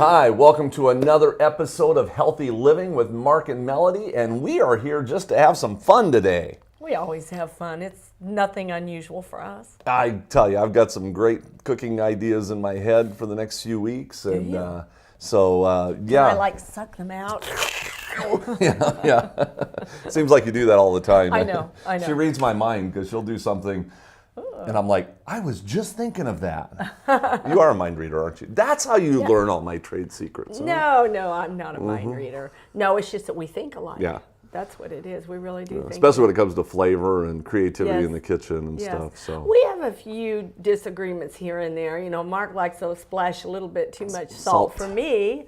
Hi, welcome to another episode of Healthy Living with Mark and Melody, and we are here just to have some fun today. We always have fun. It's nothing unusual for us. I tell you, I've got some great cooking ideas in my head for the next few weeks, and you? yeah. I like suck them out. yeah. Seems like you do that all the time. I know. She reads my mind because she'll do something, and I'm like, I was just thinking of that. You are a mind reader, aren't you? That's how you learn all my trade secrets. Huh? No, I'm not a mind reader. No, it's just that we think alike. Yeah. That's what it is. We really do think. Especially when it comes to flavor and creativity Yes. in the kitchen and Yes. stuff. So we have a few disagreements here and there. You know, Mark likes to splash a little bit too much salt for me.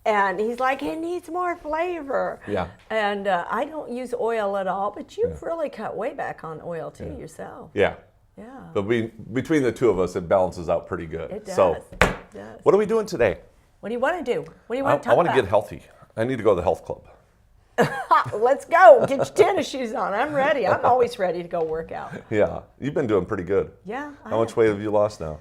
And he's like, it needs more flavor. Yeah. And I don't use oil at all, but you've really cut way back on oil too yourself. yeah. Yeah. But between the two of us, it balances out pretty good. It does. So, It does. what are we doing today? What do you want to do? What do you want to talk I want about? to get healthy. I need to go to the health club. Let's go. Get your tennis shoes on. I'm ready. I'm always ready to go work out. Yeah, you've been doing pretty good. Yeah. How much weight have you lost now?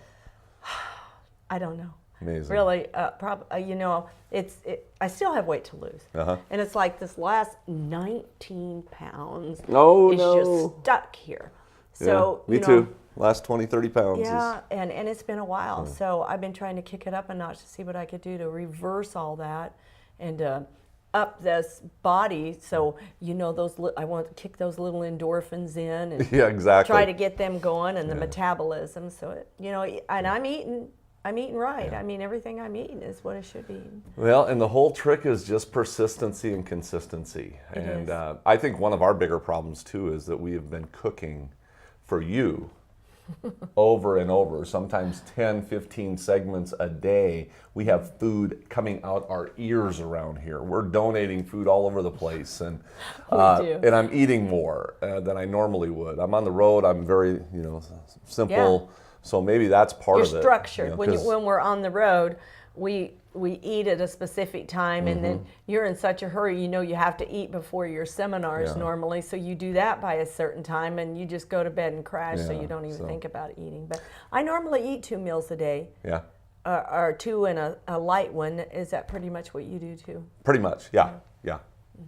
I don't know. Amazing. Really, I still have weight to lose. Uh-huh. And it's like this last 19 pounds Oh, is no. just stuck here. So, yeah, me too. Last 20, 30 pounds. Yeah, and it's been a while. So I've been trying to kick it up a notch to see what I could do to reverse all that and up this body. So, I want to kick those little endorphins in and Yeah, exactly. try to get them going and the metabolism. So, and I'm eating right. I mean, everything I'm eating is what I should be eating. Well, and the whole trick is just persistency and consistency. It And is. I think one of our bigger problems too is that we have been cooking for you over and over, sometimes 10, 15 segments a day. We have food coming out our ears around here. We're donating food all over the place, and We do. and I'm eating more than I normally would. I'm on the road. I'm very, simple. Yeah. So maybe that's part You're of it. structured. 'cause- When we're on the road, we eat at a specific time, and then you're in such a hurry. You have to eat before your seminars Yeah. normally, so you do that by a certain time, and you just go to bed and crash, so Yeah, you don't even so- think about eating. But I normally eat 2 meals a day, Yeah. or 2 and a light one. Is that pretty much what you do too? Pretty much, yeah. I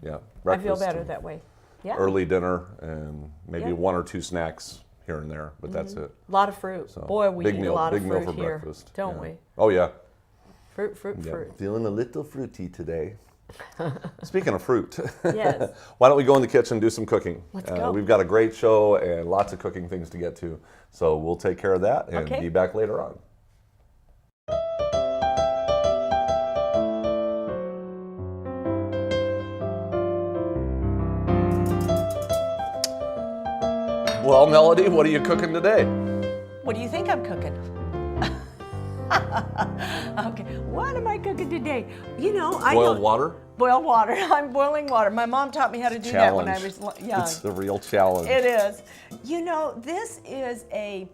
feel Breakfast better and that way. Yeah. early dinner and maybe Yeah. 1 or 2 snacks here and there, but that's it. A lot of fruit. So, Boy, we big eat meal, a lot of big meal fruit for here, breakfast. don't yeah. we? Oh yeah. Fruit. Yeah. Feeling a little fruity today. Speaking of fruit, Yes. why don't we go in the kitchen and do some cooking? Let's go. We've got a great show and lots of cooking things to get to, so we'll take care of that and Okay. be back later on. Well, Melody, what are you cooking today? What do you think I'm cooking? Okay, what am I cooking today? I Boiled don't water? boil water. I'm boiling water. My mom taught me how to do that when I was young. It's the real challenge. It is. This is a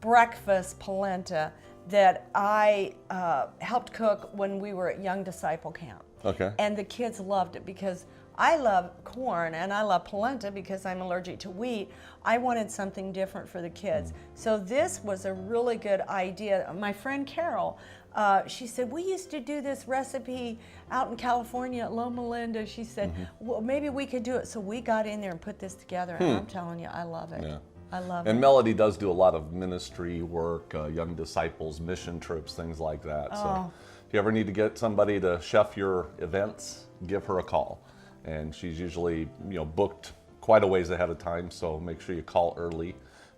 breakfast polenta that I helped cook when we were at Young Disciple Camp. Okay. And the kids loved it because I love corn and I love polenta because I'm allergic to wheat. I wanted something different for the kids. So this was a really good idea. My friend Carol, she said, we used to do this recipe out in California at Loma Linda. She said, well, maybe we could do it. So we got in there and put this together. And I'm telling you, I love it. Yeah. I love And it. Melody does do a lot of ministry work, young disciples, mission trips, things like that. Oh. So if you ever need to get somebody to chef your events, give her a call. And she's usually, booked quite a ways ahead of time. So make sure you call early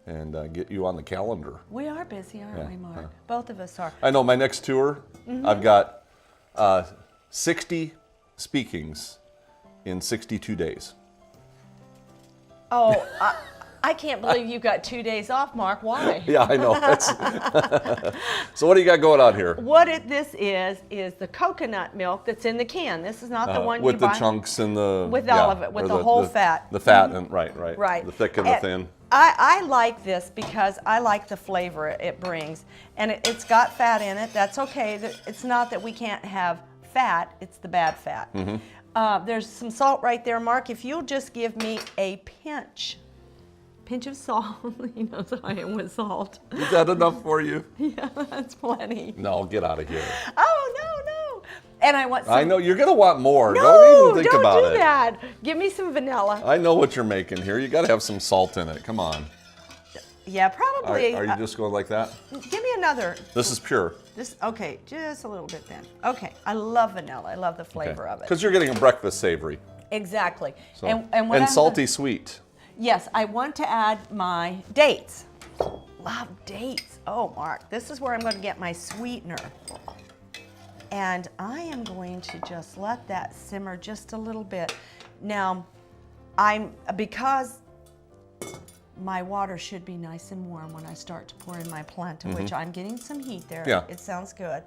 and get you on the calendar. We are busy, aren't Yeah, we, Mark? Both of us are. I know my next tour, I've got 60 speakings in 62 days. Oh, I can't believe you got 2 days off, Mark. Why? Yeah, I know. So what do you got going on here? This is the coconut milk that's in the can. This is not the one with you the buy. chunks and the With all of it, with or the whole fat. The fat and right. Right. The thick and the thin. I like this because I like the flavor it brings. And it's got fat in it. That's okay. It's not that we can't have fat. It's the bad fat. There's some salt right there, Mark. If you'll just give me a pinch of salt. He knows I am with salt. Is that enough for you? Yeah, that's plenty. No, get out of here. Oh, no. And I want some. I know you're gonna want more. No, don't even think don't about do it. that. Give me some vanilla. I know what you're making here. You got to have some salt in it. Come on. Yeah, Are, probably. are you just going like that? Give me another. This is pure. Okay, just a little bit then. Okay, I love vanilla. I love the flavor of it. Because you're getting a breakfast savory. Exactly. So. And, what I'm salty sweet. Yes, I want to add my dates. Love dates. Oh, Mark, this is where I'm going to get my sweetener. And I am going to just let that simmer just a little bit. Now, because my water should be nice and warm when I start to pour in my polenta, which I'm getting some heat there. Yeah. It sounds good.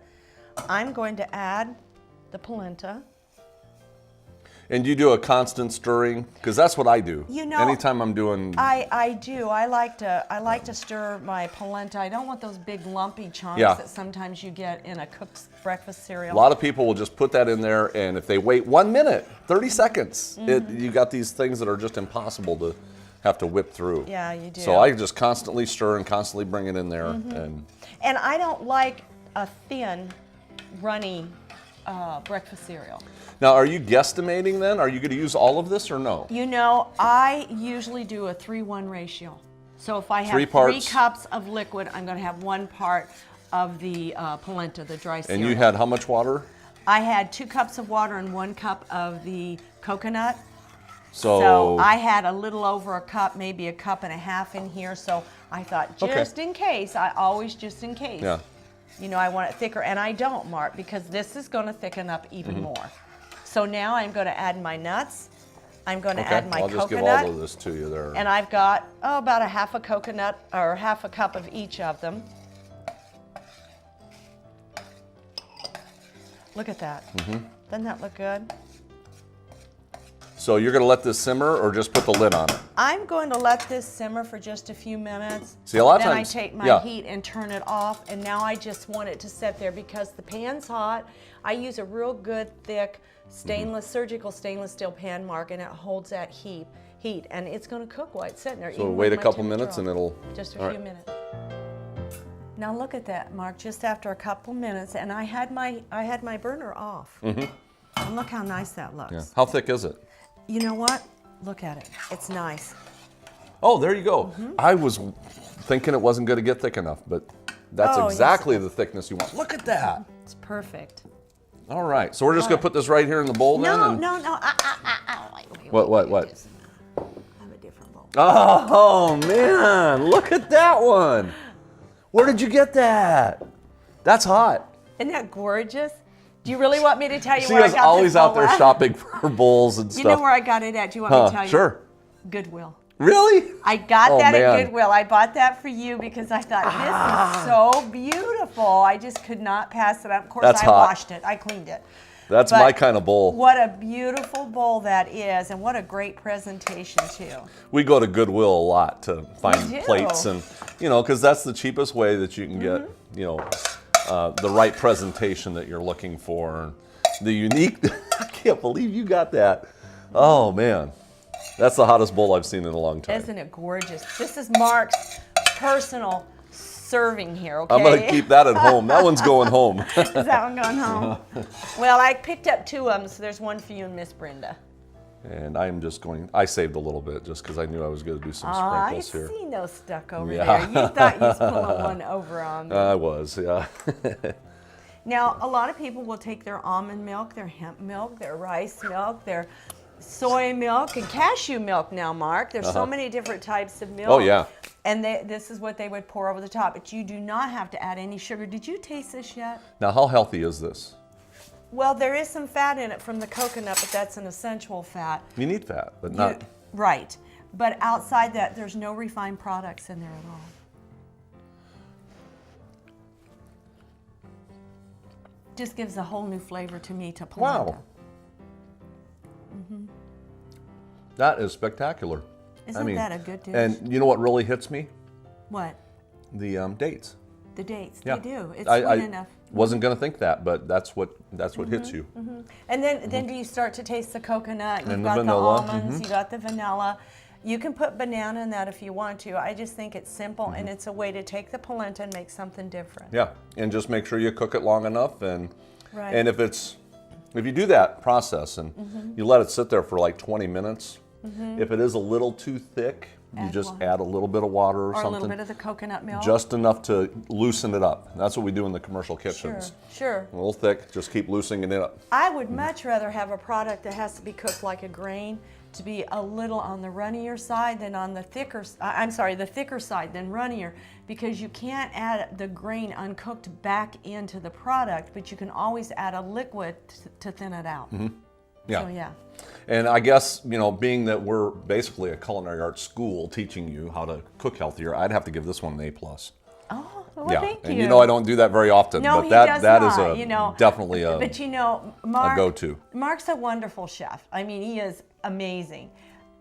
I'm going to add the polenta. And you do a constant stirring? Because that's what I do. You know, anytime I'm doing... I do. I like to stir my polenta. I don't want those big lumpy chunks Yeah. that sometimes you get in a cook's breakfast cereal. A lot of people will just put that in there, and if they wait 1 minute, 30 seconds, you got these things that are just impossible to have to whip through. Yeah, you do. So I just constantly stir and constantly bring it in there. And I don't like a thin, runny breakfast cereal. now, are you guesstimating then? Are you going to use all of this or no? You know, I usually do a 3-1 ratio. So if I have 3 3 parts. cups of liquid, I'm going to have 1 part of the polenta, the dry cereal. And you had how much water? I had 2 cups of water and 1 cup of the coconut. So, So I had a little over a cup, maybe a cup and a half in here. So I thought, just in case, just in case. Yeah. You know, I want it thicker, and I don't, Mark, because this is going to thicken up even more. So now I'm going to add my nuts. I'm going to add my I'll coconut. just give all of this to you there. And I've got, about a half a coconut, or half a cup of each of them. Look at that. Doesn't that look good? So you're going to let this simmer or just put the lid on it? I'm going to let this simmer for just a few minutes. See, a lot of then times- I take my yeah. heat and turn it off, and now I just want it to sit there because the pan's hot. I use a real good, thick, surgical stainless steel pan, Mark, and it holds that heat, and it's going to cook while it's sitting there. So even wait with a my couple temperature minutes off. and it'll... Just a all few right. minutes. Now look at that, Mark. Just after a couple minutes, and I had my burner off. And look how nice that looks. Yeah. How thick is it? You know what? Look at it. It's nice. Oh, there you go. I was thinking it wasn't going to get thick enough, but that's Oh, yes, exactly it the thickness you want. Look at that. It's perfect. All right, so we're just going to put this right here in the bowl then? No, and- no, no. Wait, What? I have a different bowl. Oh, man, look at that one. Where did you get that? That's hot. Isn't that gorgeous? Do you really want me to tell you She where I is got always this out bowl there at? shopping for bowls and You stuff. know where I got it at? Do you want me to tell you? Sure. Goodwill. Really? I got Oh, that man. at Goodwill. I bought that for you because I thought this is so beautiful. I just could not pass it up. Of course, That's I hot. washed it. I cleaned it. That's But my kind of bowl. What a beautiful bowl that is, and what a great presentation too. We go to Goodwill a lot to find do. plates and, because that's the cheapest way that you can get, the right presentation that you're looking for. The unique, I can't believe you got that. Oh, man. That's the hottest bowl I've seen in a long time. Isn't it gorgeous? This is Mark's personal serving here, okay? I'm going to keep that at home. That one's going home. Is that one going home? Well, I picked up 2 of them, so there's one for you and Miss Brenda. And I saved a little bit just because I knew I was going to do some I sprinkles here. see no stuck over Yeah. there. You thought you was pulling one over on me. I was, yeah. Now, a lot of people will take their almond milk, their hemp milk, their rice milk, their soy milk, and cashew milk now, Mark. There's so many different types of milk. Oh, yeah. And this is what they would pour over the top. But you do not have to add any sugar. Did you taste this yet? Now, how healthy is this? Well, there is some fat in it from the coconut, but that's an essential fat. You need fat, but not... Right. But outside that, there's no refined products in there at all. Just gives a whole new flavor to me to polenta. Wow. That is spectacular. Isn't that a good dish? And you know what really hits me? What? The dates. The dates. Yeah. They do. It's I sweet enough. wasn't going to think that, but that's what hits you. And then do you start to taste the coconut? You've And the got vanilla, the almonds. You got the vanilla. You can put banana in that if you want to. I just think it's simple and it's a way to take the polenta and make something different. Yeah, and just make sure you cook it long enough, and Right. and if it's If you do that process and you let it sit there for like 20 minutes, if it is a little too thick, you just add a little bit of water or a something. little bit of the coconut milk. Just enough to loosen it up. That's what we do in the commercial kitchens. Sure. A little thick, just keep loosening it up. I would much rather have a product that has to be cooked like a grain to be a little on the runnier side than on the thicker, the thicker side than runnier, because you can't add the grain uncooked back into the product, but you can always add a liquid to thin it out. Yeah. So, yeah. And I guess, being that we're basically a culinary arts school teaching you how to cook healthier, I'd have to give this one an A+. Oh, well, thank you. And I don't do that very often, No, but he that does that not, is definitely a But Mark, go-to. Mark's a wonderful chef. I mean, he is amazing.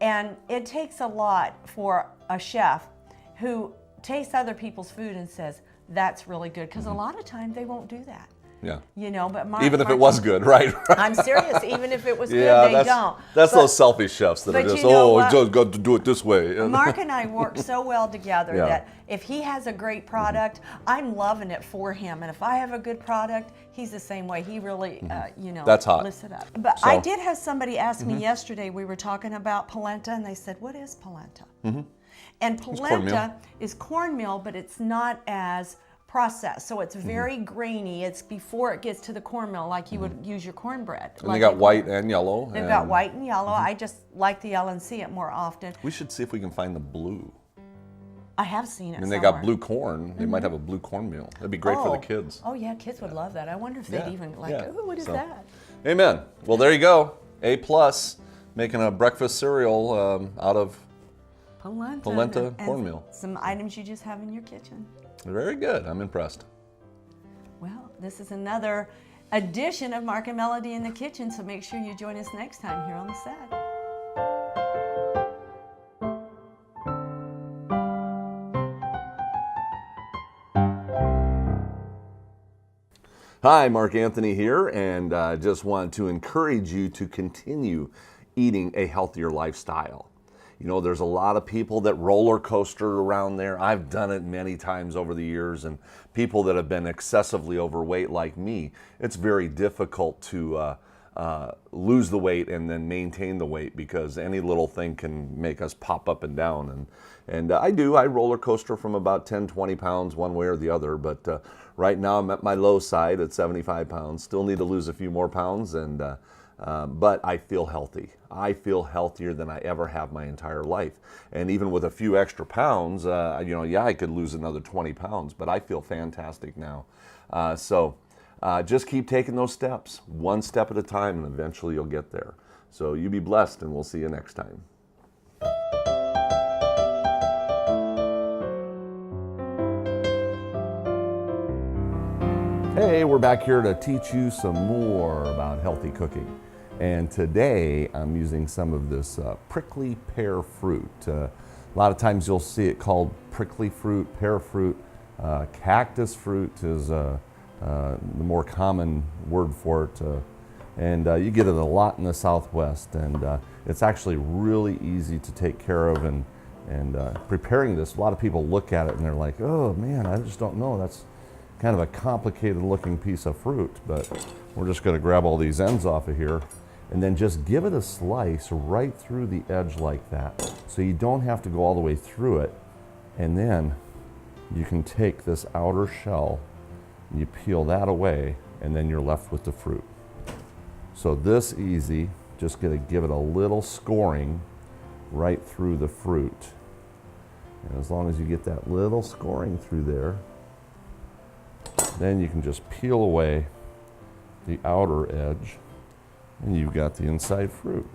And it takes a lot for a chef who tastes other people's food and says, that's really good. Because a lot of times they won't do that. Yeah. But Mark, Even if it was good, right? I'm serious. Even if it was good, they don't. That's those selfish chefs that are but just, you know what? just got to do it this way. Mark and I work so well together Yeah. that if he has a great product, I'm loving it for him. And if I have a good product, he's the same way. He really, That's hot. lifts it up. But I did have somebody ask me yesterday, we were talking about polenta, and they said, what is polenta? And polenta is cornmeal, but it's not as processed. So it's very grainy. It's before it gets to the cornmeal, like you would use your cornbread. And they got white and yellow. They've got white and yellow. I just like the yellow and see it more often. We should see if we can find the blue. I have seen it And they somewhere. got blue corn. They might have a blue cornmeal. That'd be great for the kids. Oh yeah, kids would love that. I wonder if they'd Yeah, even like, yeah. oh, what is So- that? Amen. Well, there you go. A+, making a breakfast cereal out of polenta and cornmeal. Some items you just have in your kitchen. Very good. I'm impressed. Well, this is another edition of Mark and Melody in the Kitchen, so make sure you join us next time here on the set. Hi, Mark Anthony here, and I just want to encourage you to continue eating a healthier lifestyle. There's a lot of people that roller coaster around there. I've done it many times over the years, and people that have been excessively overweight like me, it's very difficult to lose the weight and then maintain the weight, because any little thing can make us pop up and down. And I roller coaster from about 10, 20 pounds one way or the other, but right now I'm at my low side at 75 pounds. Still need to lose a few more pounds, but I feel healthy. I feel healthier than I ever have my entire life. And even with a few extra pounds, I could lose another 20 pounds, but I feel fantastic now. So just keep taking those steps, one step at a time, and eventually you'll get there. So you be blessed, and we'll see you next time. Hey, we're back here to teach you some more about healthy cooking. And today I'm using some of this prickly pear fruit. A lot of times you'll see it called prickly fruit, pear fruit. Cactus fruit is the more common word for it. And you get it a lot in the Southwest. And it's actually really easy to take care of. And preparing this, a lot of people look at it and they're like, oh man, I just don't know. That's kind of a complicated looking piece of fruit, but we're just going to grab all these ends off of here and then just give it a slice right through the edge like that. So you don't have to go all the way through it. And then you can take this outer shell and you peel that away, and then you're left with the fruit. So this easy, just going to give it a little scoring right through the fruit. And as long as you get that little scoring through there, then you can just peel away the outer edge, and you've got the inside fruit.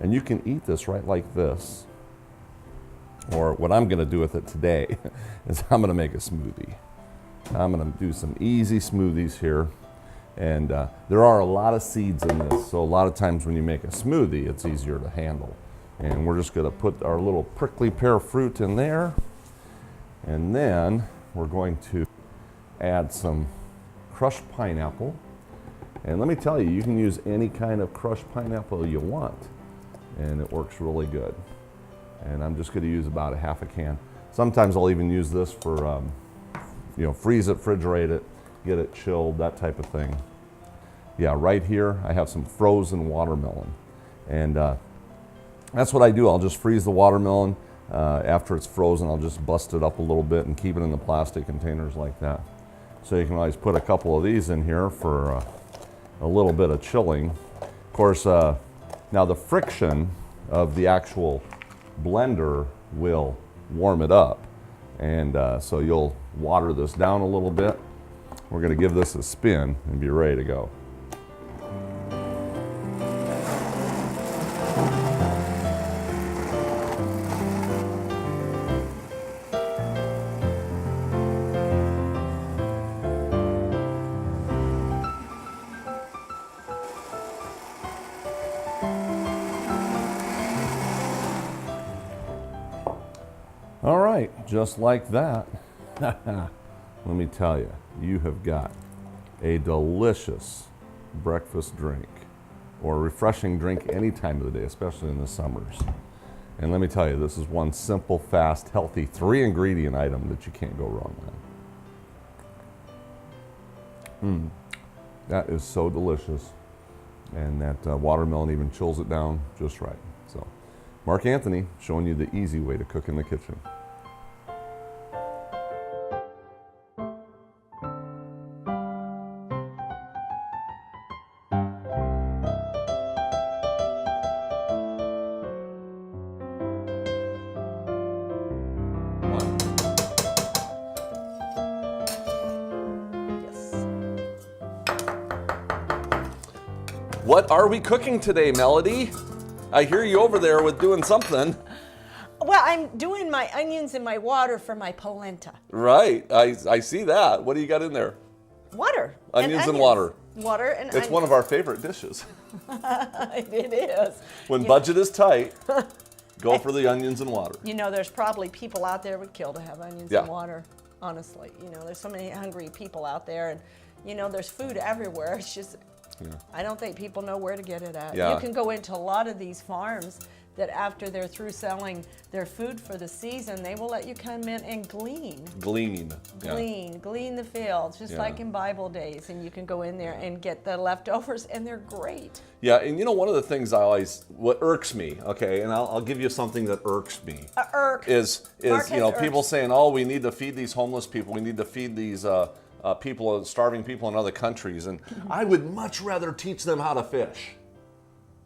And you can eat this right like this. Or what I'm going to do with it today is I'm going to make a smoothie. I'm going to do some easy smoothies here. And there are a lot of seeds in this, so a lot of times when you make a smoothie, it's easier to handle. And we're just going to put our little prickly pear fruit in there. And then we're going to add some crushed pineapple. And let me tell you, you can use any kind of crushed pineapple you want, and it works really good. And I'm just going to use about a half a can. Sometimes I'll even use this for, freeze it, refrigerate it, get it chilled, that type of thing. Yeah, right here I have some frozen watermelon. And that's what I do. I'll just freeze the watermelon. After it's frozen, I'll just bust it up a little bit and keep it in the plastic containers like that. So you can always put a couple of these in here for a little bit of chilling. Of course, now the friction of the actual blender will warm it up. And so you'll water this down a little bit. We're going to give this a spin and be ready to go. All right, just like that. Let me tell you, you have got a delicious breakfast drink or refreshing drink any time of the day, especially in the summers. And let me tell you, this is one simple, fast, healthy, 3-ingredient item that you can't go wrong with. That is so delicious. And that watermelon even chills it down just right. So, Mark Anthony showing you the easy way to cook in the kitchen. What are we cooking today, Melody? I hear you over there with doing something. Well, I'm doing my onions in my water for my polenta. Right, I see that. What do you got in there? Water. Onions and water. Water and onions. It's one of our favorite dishes. It is. When budget is tight, go for the onions and water. You know, there's probably people out there would kill to have onions and water, honestly. You know, there's so many hungry people out there, and, you know, there's food everywhere. It's just, I don't think people know where to get it at. Yeah. You can go into a lot of these farms that after they're through selling their food for the season, they will let you come in and glean. Glean the fields, just like in Bible days, and you can go in there and get the leftovers, and they're great. Yeah, and you know, one of the things what irks me, okay, and I'll give you something that irks me. Is you know, people saying, oh, we need to feed these homeless people, we need to feed these starving people in other countries, and I would much rather teach them how to fish.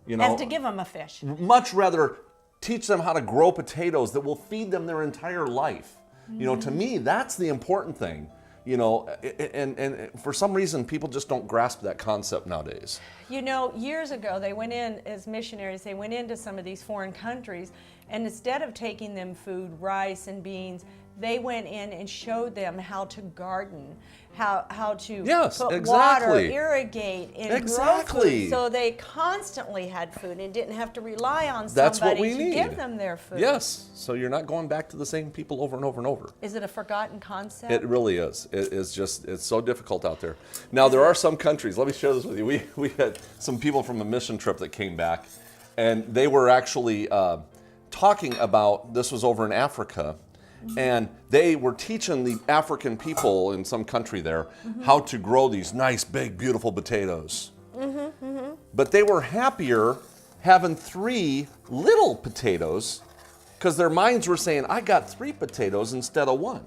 You know, as to give them a fish. Much rather teach them how to grow potatoes that will feed them their entire life. You know, to me, that's the important thing. You know, and for some reason, people just don't grasp that concept nowadays. You know, years ago, they went in as missionaries, they went into some of these foreign countries, and instead of taking them food, rice and beans, they went in and showed them how to garden, how to put water, irrigate, and grow food. So they constantly had food and didn't have to rely on somebody to give them their food. Yes, so you're not going back to the same people over and over and over. Is it a forgotten concept? It really is. It's so difficult out there. Now, there are some countries, let me share this with you. We had some people from a mission trip that came back, and they were actually talking about, this was over in Africa, and they were teaching the African people in some country there how to grow these nice, big, beautiful potatoes. But they were happier having 3 little potatoes because their minds were saying, I got 3 potatoes instead of 1.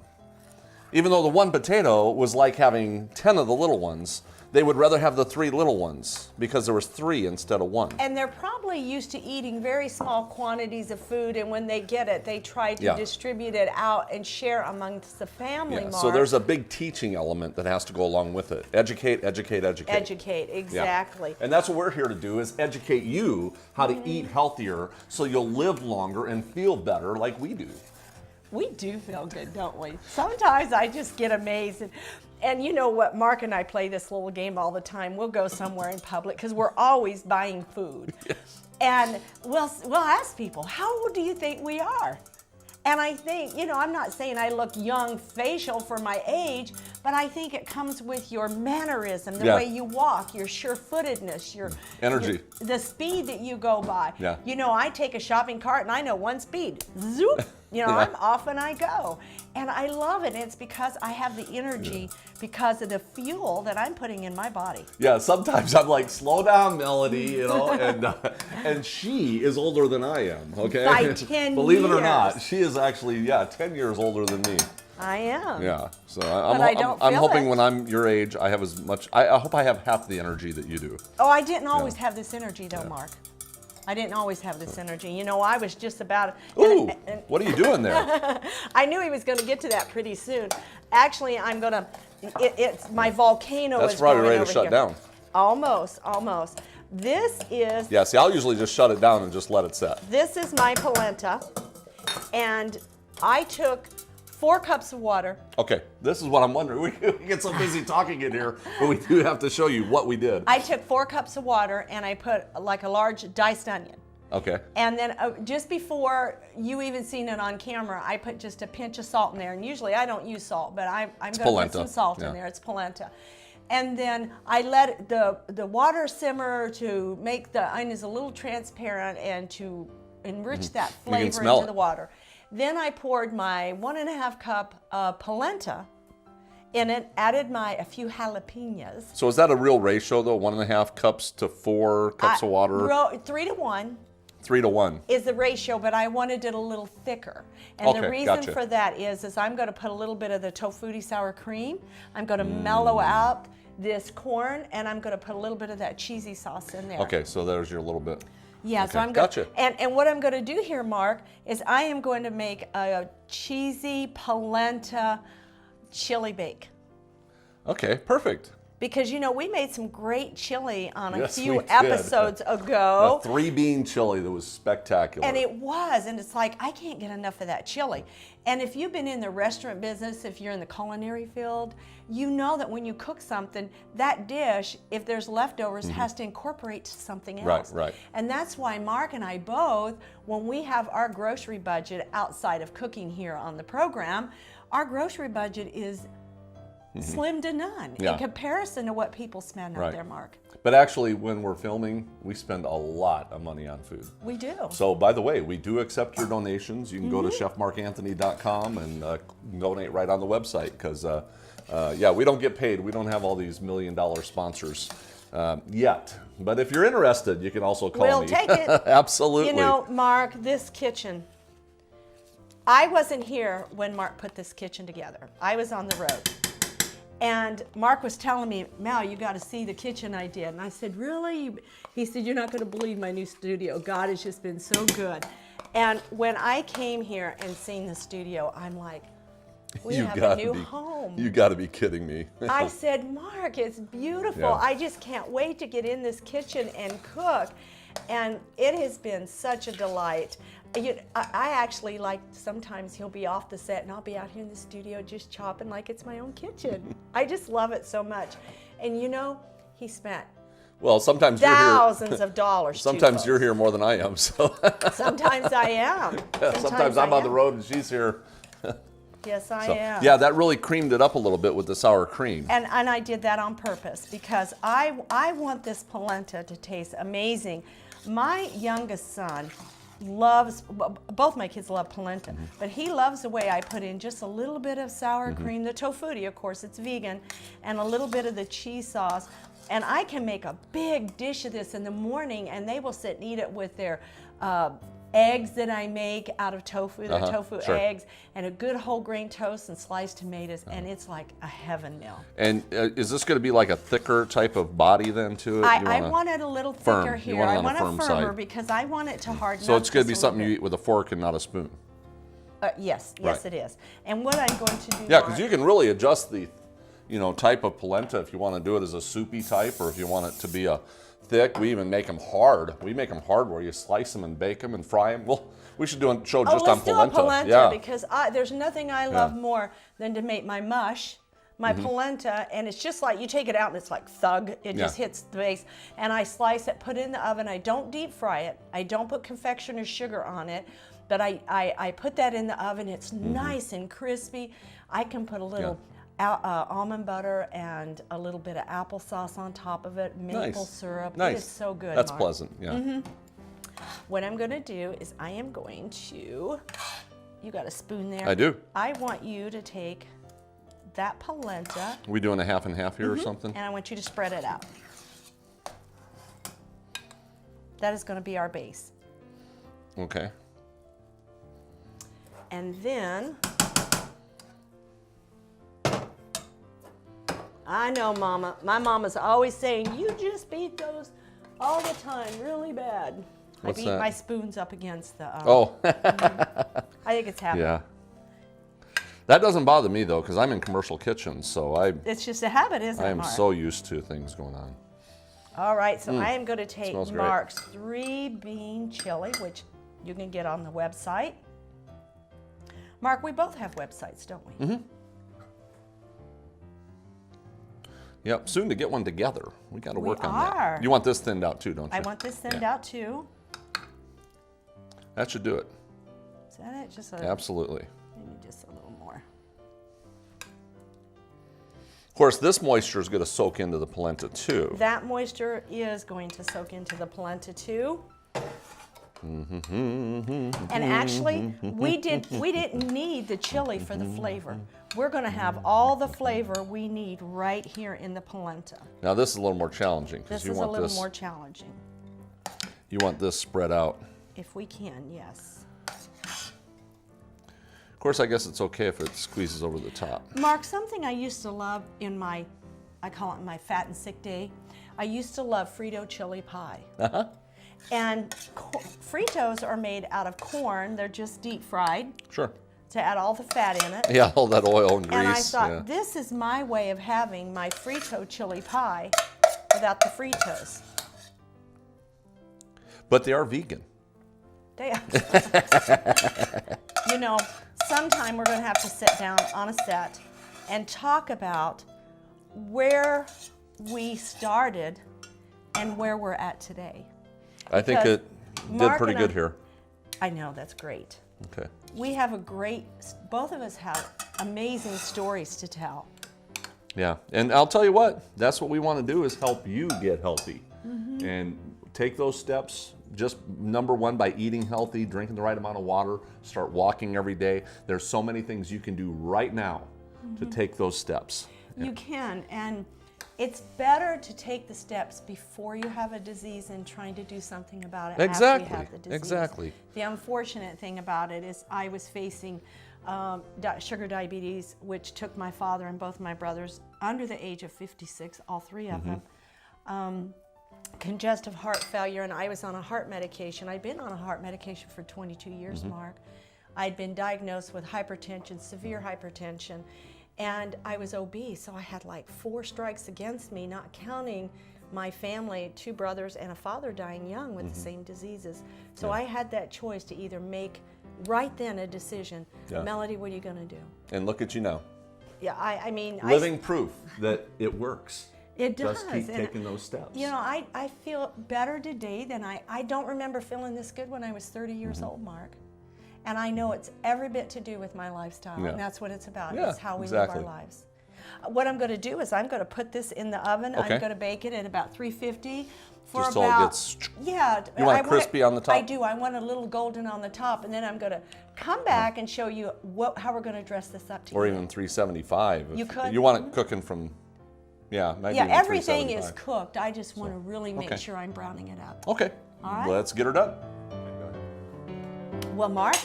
Even though the 1 potato was like having 10 of the little ones, they would rather have the 3 little ones because there was 3 instead of 1. And they're probably used to eating very small quantities of food, and when they get it, they try to distribute it out and share amongst the family. So there's a big teaching element that has to go along with it. Educate, educate, educate. Educate, exactly. And that's what we're here to do, is educate you how to eat healthier so you'll live longer and feel better like we do. We do feel good, don't we? Sometimes I just get amazed. And you know what, Mark and I play this little game all the time. We'll go somewhere in public because we're always buying food. And we'll ask people, how old do you think we are? And I think, you know, I'm not saying I look young facial for my age, but I think it comes with your mannerism, the way you walk, your sure-footedness, your energy, the speed that you go by. You know, I take a shopping cart and I know one speed, zoop. You know, I'm off and I go. And I love it. It's because I have the energy because of the fuel that I'm putting in my body. Yeah, sometimes I'm like, slow down, Melody, you know, and she is older than I am, okay? By 10 Believe it or years. not, she is actually, 10 years older than me. I am. Yeah, so But I don't I'm feel hoping it. when I'm your age, I have as much, I hope I have half the energy that you do. Oh, I didn't always have this energy though, Mark. I didn't always have this energy. You know, I was just about. Ooh, and what are you doing there? I knew he was going to get to that pretty soon. Actually, I'm going to. It's my volcano. That's is probably growing ready to over shut here. down. Almost, almost. This is. Yeah, see, I'll usually just shut it down and just let it set. This is my polenta, and I took 4 cups of water. Okay, this is what I'm wondering. We get so busy talking in here, but we do have to show you what we did. I took 4 cups of water, and I put like a large diced onion. Okay. And then just before you even seen it on camera, I put just a pinch of salt in there. And usually I don't use salt, but I'm going to put polenta. some salt in there. It's polenta. And then I let the water simmer to make the onions a little transparent and to enrich that You can flavor smell into it. the water. Then I poured my 1.5 cup polenta in it, added a few jalapenos. So is that a real ratio though? 1.5 cups to 4 cups of water? 3 to 1. 3 to 1. Is the ratio, but I wanted it a little thicker. And the Okay, reason gotcha. for that is I'm going to put a little bit of the tofutti sour cream. I'm going to mellow out this corn, and I'm going to put a little bit of that cheesy sauce in there. Okay, so there's your little bit. Yeah, so Okay, I'm going gotcha. and what I'm going to do here, Mark, is I am going to make a cheesy polenta chili bake. Okay, perfect. Because, you know, we made some great chili on a Yes, we few did. episodes ago. A 3-bean chili that was spectacular. And it was, and it's like, I can't get enough of that chili. And if you've been in the restaurant business, if you're in the culinary field, you know that when you cook something, that dish, if there's leftovers, has to incorporate to something else. Right. And that's why Mark and I both, when we have our grocery budget outside of cooking here on the program, our grocery budget is slim to none Yeah. in comparison to what people spend out Right. there, Mark. But actually, when we're filming, we spend a lot of money on food. We do. So, by the way, we do accept your donations. You can go to Mm-hmm. chefmarkanthony.com and donate right on the website because, we don't get paid. We don't have all these $1 million sponsors yet. But if you're interested, you can also call We'll me. take it. Absolutely. You know, Mark, this kitchen, I wasn't here when Mark put this kitchen together. I was on the road. And Mark was telling me, Mal, you got to see the kitchen I did. And I said, really? He said, you're not going to believe my new studio. God has just been so good. And when I came here and seen the studio, I'm like, we have a new home. You got to be kidding me. I said, Mark, it's beautiful. Yeah. I just can't wait to get in this kitchen and cook. And it has been such a delight. I actually like, sometimes he'll be off the set and I'll be out here in the studio just chopping like it's my own kitchen. I just love it so much. And you know, he spent Well, sometimes you're here. thousands of dollars. too, Sometimes you're folks. here more than I am. So Sometimes I am. sometimes I'm I on the am. road and she's here. Yes, I So, am. yeah, that really creamed it up a little bit with the sour cream. And I did that on purpose because I want this polenta to taste amazing. My youngest son loves, both my kids love polenta, but he loves the way I put in just a little bit of sour cream, the tofutti, of course, it's vegan, and a little bit of the cheese sauce. And I can make a big dish of this in the morning, and they will sit and eat it with their eggs that I make out of tofu, the tofu sure. eggs, and a good whole grain toast and sliced tomatoes, and it's like a heaven meal. And is this going to be like a thicker type of body then to it? I want it a little firm. thicker You here. want it I on want the it firm firmer side. because I want it to harden So up it's going to be just a little something you eat with a fork and not a spoon. Yes, Right. it is. And what I'm going to do, Yeah, because Mark- you can really adjust the, type of polenta if you want to do it as a soupy type or if you want it to be a thick. We even make them hard. We make them hard where you slice them and bake them and fry them. Well, we should do a show just let's on do polenta. a polenta Yeah. because there's nothing I love more than to make my mush, my Mm-hmm. polenta, and it's just like you take it out and it's like thug. It just Yeah. hits the base, and I slice it, put it in the oven. I don't deep fry it. I don't put confectioner's sugar on it, but I put that in the oven. It's Mm-hmm. nice and crispy. I can put a little almond butter and a little bit of applesauce on top of it, maple syrup. Nice. It is so good. That's Mark. pleasant. Yeah. What I'm going to do is I am going to You got a spoon there. I do. I want you to take that polenta. Are we doing a half and half here or something? And I want you to spread it out. That is going to be our base. Okay. And then, I know, Mama. My mama's always saying, you just beat those all the time really bad. What's I beat that? my spoons up against the... Oh, I think it's habit. yeah. That doesn't bother me though, because I'm in commercial kitchens, so It's just a habit, isn't I it, am Mark? so used to things going on. All right, so I am going to take Smells great. Mark's 3-bean chili, which you can get on the website. Mark, we both have websites, don't we? Mm-hmm. Yep, soon to get one together. We got to work on are. that. You want this thinned out too, don't you? I want this thinned Yeah. out too. That should do it. Is that it? Just Absolutely. maybe just a little more. Of course, this moisture is going to soak into the polenta too. That moisture is going to soak into the polenta too. And actually, we didn't need the chili for the flavor. We're going to have all the flavor we need right here in the polenta. Now this is a little more challenging because This you is a want little this. more challenging. You want this spread out. If we can, yes. Of course, I guess it's okay if it squeezes over the top. Mark, something I used to love in I call it my fat and sick day, I used to love Frito chili pie. Uh-huh. And Fritos are made out of corn. They're just deep fried Sure. to add all the fat in it. Yeah, all that oil and grease. And I thought, yeah. this is my way of having my Frito chili pie without the Fritos. But they are vegan. They You know, sometime we're going to have to sit down on a set and talk about where we started and where we're at today. I think Because it did Mark pretty and good I- here. I know, that's great. Okay. We have both of us have amazing stories to tell. Yeah, and I'll tell you what, that's what we want to do is help you get healthy. And take those steps, just number one, by eating healthy, drinking the right amount of water, start walking every day. There's so many things you can do right now to take those steps. You can, and it's better to take the steps before you have a disease and trying to do something about it after you have the disease. Exactly. The unfortunate thing about it is I was facing sugar diabetes, which took my father and both my brothers under the age of 56, all three of them. Congestive heart failure, and I was on a heart medication. I'd been on a heart medication for 22 years, Mark. I'd been diagnosed with hypertension, severe hypertension, and I was obese, so I had like 4 strikes against me, not counting my family, 2 brothers and a father dying young with the same diseases. So I had that choice to either make right then a decision. Yeah. Melody, what are you going to do? And look at you now. Yeah, I mean, Living proof that it works. it does. Just keep and, taking those steps. you know, I feel better today than I don't remember feeling this good when I was 30 years old, Mark. And I know it's every bit to do with my lifestyle, Yeah. and that's what it's about. Yeah, It's how we exactly. live our lives. What I'm going to do is I'm going to put this in the oven. Okay. I'm going to bake it at about 350 for Just so it about gets- yeah. You want I it crispy on the top? I do. I want a little golden on the top, and then I'm going to come back and show you how we're going to dress this up to Or you. even 375. You could. You want it cooking from, yeah, maybe Yeah, even everything is 375. cooked. I just want to really make okay. sure I'm browning it up. Okay, All right. let's get her done. Well, Mark,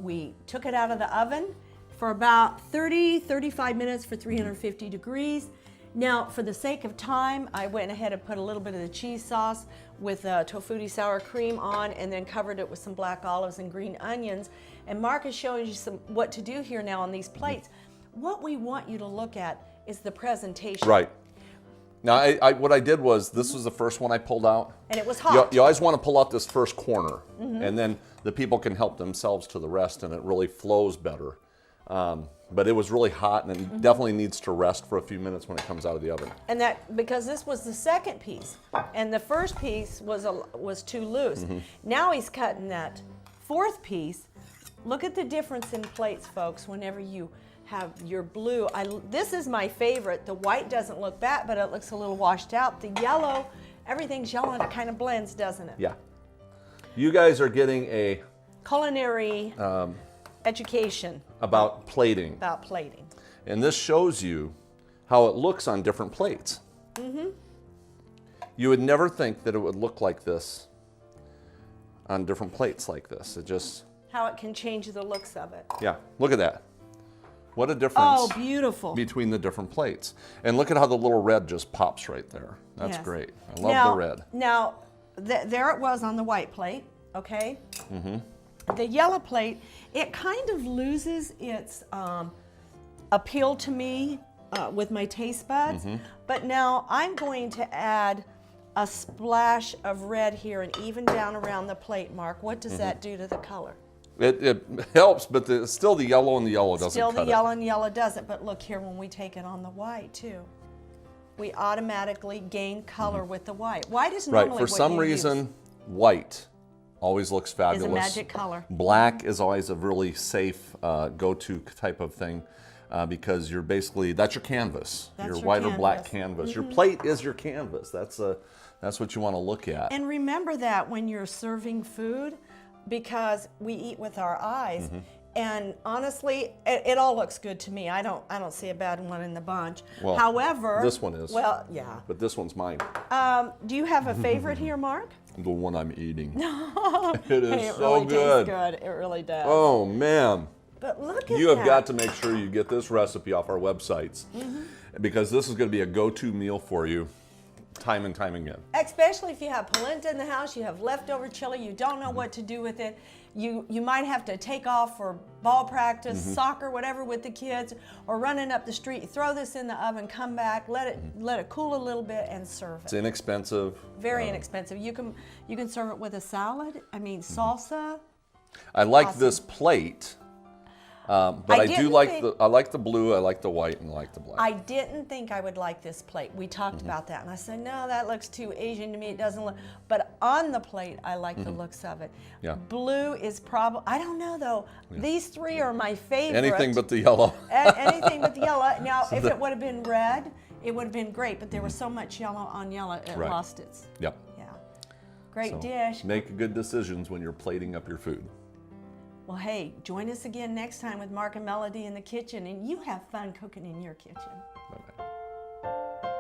we took it out of the oven for about 35 minutes for 350 degrees. Now, for the sake of time, I went ahead and put a little bit of the cheese sauce with tofutti sour cream on, and then covered it with some black olives and green onions. And Mark is showing you what to do here now on these plates. What we want you to look at is the presentation. Right. Now, what I did was, this was the first one I pulled out. And it was hot. You always want to pull out this first corner, and then the people can help themselves to the rest, and it really flows better. But it was really hot, and it definitely needs to rest for a few minutes when it comes out of the oven. And that because this was the second piece, and the first piece was too loose. Now he's cutting that fourth piece. Look at the difference in plates, folks. Whenever you have your blue, this is my favorite. The white doesn't look bad, but it looks a little washed out. The yellow, everything's yellow, and it kind of blends, doesn't it? Yeah. You guys are getting a Culinary education about plating. about plating. And this shows you how it looks on different plates. You would never think that it would look like this on different plates like this. It just, How it can change the looks of it. yeah, look at that. What a difference Oh, beautiful. between the different plates. And look at how the little red just pops right there. That's Yes. great. I love the red. Now, there it was on the white plate, okay? The yellow plate, it kind of loses its appeal to me with my taste buds. But now I'm going to add a splash of red here and even down around the plate, Mark. What does that do to the color? It helps, but still the yellow and the yellow doesn't Still cut the it. yellow and yellow does it, but look here when we take it on the white too. We automatically gain color with the white. White is normally Right, for what some you reason, use. white always looks Is fabulous. a magic color. Black is always a really safe go-to type of thing because you're basically, that's your canvas. That's your your white or black canvas. canvas. Your plate is your canvas. That's what you want to look at. And remember that when you're serving food, because we eat with our eyes. And honestly, it all looks good to me. I don't see a bad one in the bunch. Well, However, this one is. Well, yeah. But this one's mine, Do you have a favorite here, Mark? the one I'm eating. It is Hey, it so really good. tastes good. It really does. Oh man. But look at You have that. got to make sure you get this recipe off our websites because this is going to be a go-to meal for you time and time again. Especially if you have polenta in the house, you have leftover chili, you don't know what to do with it. You might have to take off for ball practice, soccer, whatever with the kids, or running up the street. You throw this in the oven, come back, let it cool a little bit, and serve It's it. inexpensive. Very inexpensive. You can serve it with a salad. I mean salsa. I like Awesome. this plate, but I I do didn't like think- I like the blue, I like the white, and I like the black. I didn't think I would like this plate. We talked about that, and I said, no, that looks too Asian to me. It doesn't look. But on the plate, I like the looks of it. Yeah. Blue is probably. I don't know though. These three are my favorite. Anything but the yellow. Anything but the yellow. Now, if it would have been red, it would have been great. But there was so much yellow on yellow, it Right. lost its. Yep. Yeah. Great So dish. Make good decisions when you're plating up your food. Well, hey, join us again next time with Mark and Melody in the kitchen, and you have fun cooking in your kitchen. Bye-bye.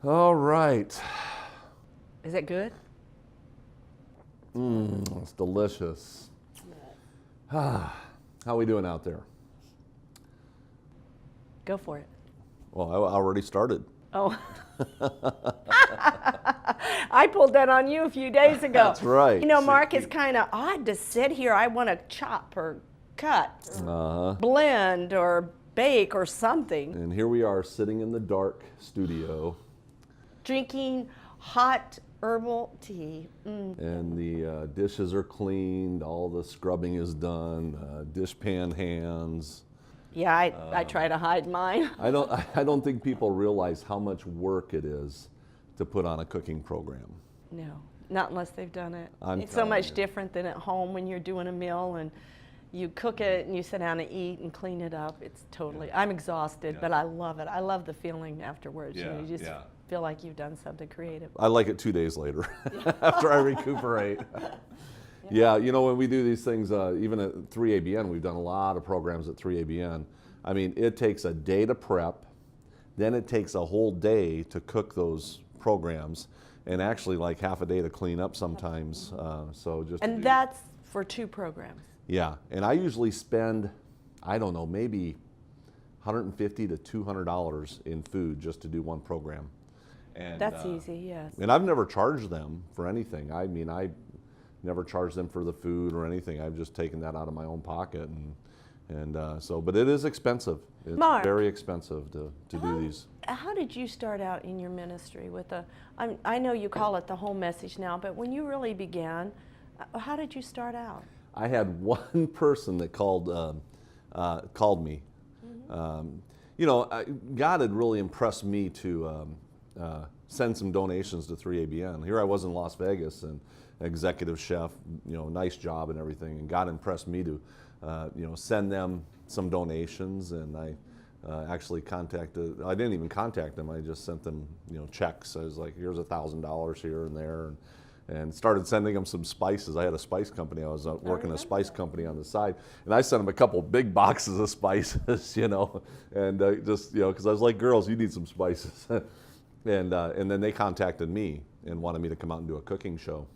All right. Is it good? It's delicious. How we doing out there? Go for it. Well, I already started. Oh. I pulled that on you a few days ago. That's right. You know, Mark, it's kind of odd to sit here. I want to chop or cut, or blend or bake or something. And here we are sitting in the dark studio, Drinking hot herbal tea. and the dishes are cleaned, all the scrubbing is done, dishpan hands. Yeah, I try to hide mine. I don't think people realize how much work it is to put on a cooking program. No, not unless they've done it. I'm It's so telling much you. different than at home when you're doing a meal and you cook it and you sit down and eat and clean it up. It's totally, I'm exhausted, but I love it. I love the feeling afterwards. You know, you just feel like you've done something creative. I like it 2 days later after I recuperate. Yeah, you know, when we do these things, even at 3ABN, we've done a lot of programs at 3ABN. I mean, it takes a day to prep, then it takes a whole day to cook those programs, and actually like half a day to clean up sometimes. So just to And do- that's for 2 programs. yeah, and I usually spend, I don't know, maybe $150 to $200 in food just to do one program. And, That's easy, yes. And I've never charged them for anything. I mean, I never charged them for the food or anything. I've just taken that out of my own pocket, and so. But it is expensive. It's Mark. very expensive to do these. How did you start out in your ministry with I know you call it the home message now, but when you really began, how did you start out? I had one person that called me. You know, God had really impressed me to send some donations to 3ABN. Here I was in Las Vegas, and executive chef, you know, nice job and everything. And God impressed me to, you know, send them some donations. And I Actually contacted, I didn't even contact them, I just sent them, checks. I was like, here's $1,000 here and there, and started sending them some spices. I had a spice company, I was working a spice company on the side, and I sent them a couple big boxes of spices, and just, because I was like, girls, you need some spices. And then they contacted me and wanted me to come out and do a cooking show.